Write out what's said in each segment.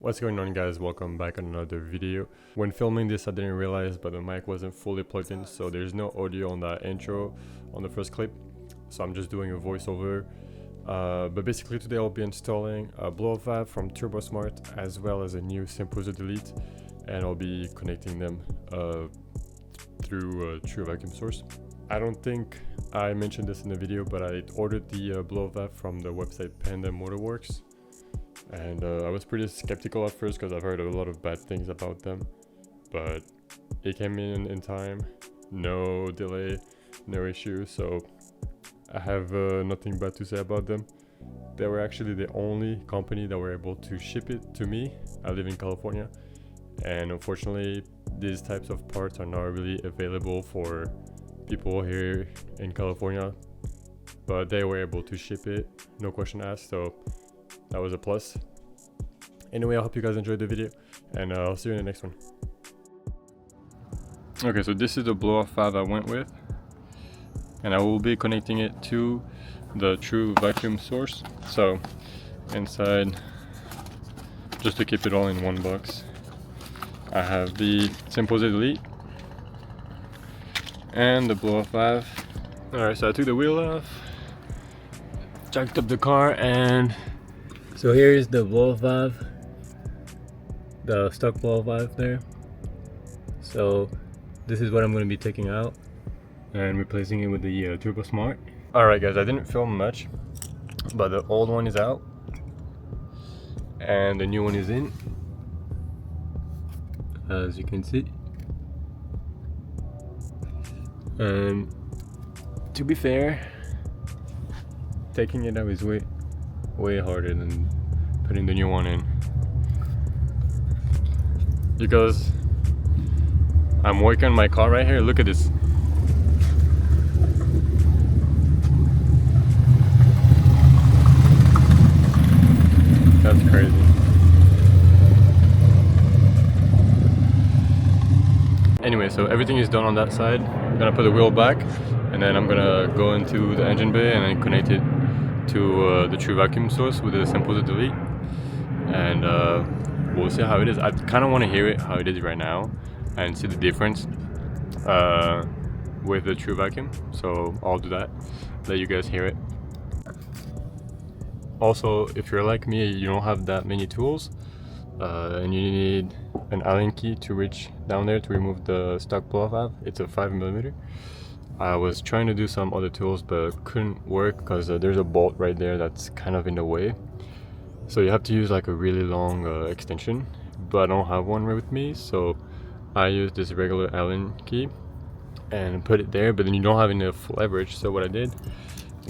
What's going on, guys? Welcome back on another video. When filming this I didn't realize, but the mic wasn't fully plugged in, so there's no audio on that intro on the first clip, so I'm just doing a voiceover. But basically today I'll be installing a blow-off valve from Turbosmart as well as a new Symposer Delete, and I'll be connecting them through a true vacuum source. I don't think I mentioned this in the video, but I ordered the blow-off valve from the website Panda Motorworks. And I was pretty skeptical at first because I've heard a lot of bad things about them, but it came in time, no delay, no issue, so I have nothing bad to say about them. They were actually the only company that were able to ship it to me. I live in California, and unfortunately these types of parts are not really available for people here in California, but they were able to ship it, no question asked, so that was a plus. Anyway, I hope you guys enjoyed the video, and I'll see you in the next one. Okay, so this is the blow-off valve I went with, and I will be connecting it to the true vacuum source. So inside, just to keep it all in one box, I have the Symposer Delete and the blow-off valve. Alright, so I took the wheel off, jacked up the car, and so here is the blow-off valve, the stock blow-off valve there. So this is what I'm going to be taking out and replacing it with the Turbosmart. Alright guys, I didn't film much, but the old one is out and the new one is in, as you can see. And to be fair, taking it out is way harder than putting the new one in, because I'm working on my car right here. Look at this. That's crazy. Anyway, so everything is done on that side. I'm gonna put the wheel back, and then I'm gonna go into the engine bay and then connect it to the true vacuum source with the Symposer Delete, and we'll see how it is. I kind of want to hear it how it is right now and see the difference with the true vacuum, so I'll do that, let you guys hear it. Also, if you're like me, you don't have that many tools and you need an Allen key to reach down there to remove the stock blow-off valve. It's a 5mm. I was trying to do some other tools but couldn't work because there's a bolt right there that's kind of in the way, so you have to use like a really long extension, but I don't have one with me, so I use this regular Allen key and put it there, but then you don't have enough leverage. So what I did,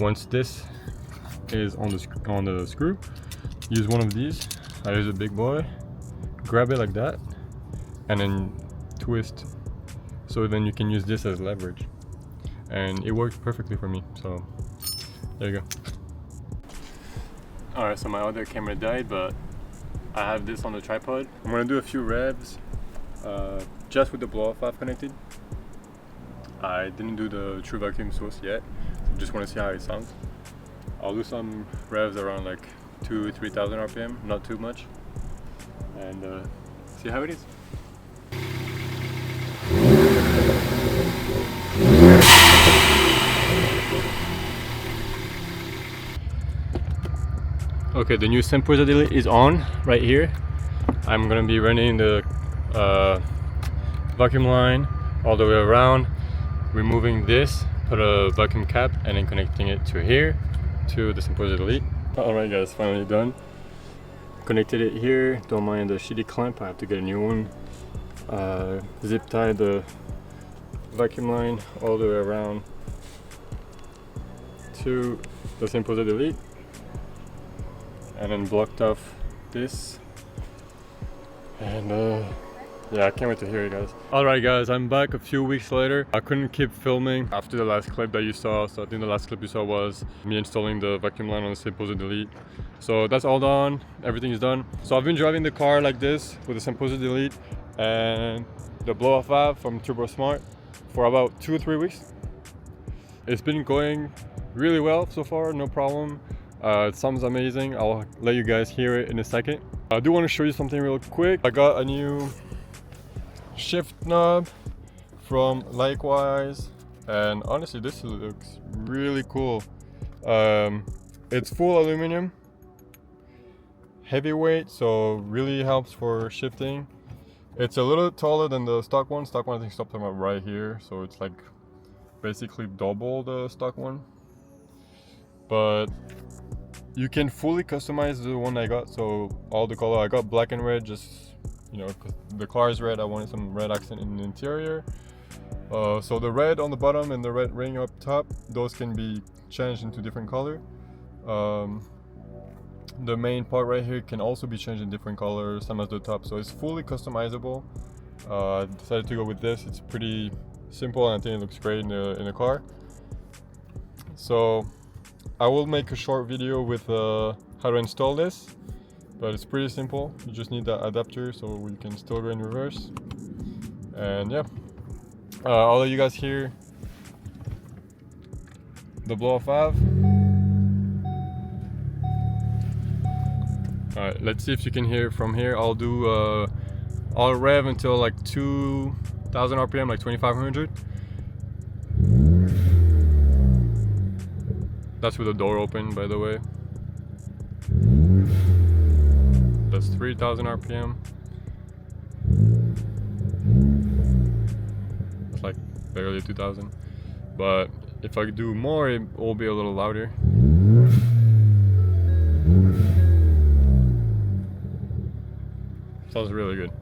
once this is on the screw, use one of these. I use a big boy, grab it like that, and then twist, so then you can use this as leverage. And it worked perfectly for me, so there you go. Alright, so my other camera died, but I have this on the tripod. I'm gonna do a few revs just with the blow-off valve connected. I didn't do the true vacuum source yet, so just want to see how it sounds. I'll do some revs around like 2,000–3,000 RPM, not too much, and see how it is. Okay, the new Symposer Delete is on right here. I'm gonna be running the vacuum line all the way around, removing this, put a vacuum cap, and then connecting it to here, to the Symposer Delete. Alright guys, finally done. Connected it here. Don't mind the shitty clamp, I have to get a new one. Zip tied the vacuum line all the way around to the Symposer Delete, and then blocked off this, and yeah, I can't wait to hear it, guys. Alright guys, I'm back a few weeks later. I couldn't keep filming after the last clip that you saw, so I think the last clip you saw was me installing the vacuum line on the Symposer Delete. So that's all done, everything is done. So I've been driving the car like this with the Symposer Delete and the blow-off valve from Turbosmart for about 2 or 3 weeks. It's been going really well so far, no problem. It sounds amazing. I'll let you guys hear it in a second. I do want to show you something real quick. I got a new shift knob from Likewise, and honestly this looks really cool. It's full aluminum, heavyweight, so really helps for shifting. It's a little taller than the stock one. Stock one I think stops about right here, so it's like basically double the stock one. But you can fully customize the one I got, so all the color I got black and red, just, you know, 'cause the car is red, I wanted some red accent in the interior. So the red on the bottom and the red ring up top, those can be changed into different color. The main part right here can also be changed in different colors, same as the top, so it's fully customizable. I decided to go with this. It's pretty simple and I think it looks great in the car. So I will make a short video with how to install this, but it's pretty simple. You just need that adapter so we can still go in reverse. And yeah, I'll let you guys hear the blow off valve. Alright, let's see if you can hear it from here. I'll do I'll rev until like 2000 RPM, like 2500. That's with the door open, by the way. That's 3000 RPM. It's like barely 2000. But if I do more, it will be a little louder. Sounds really good.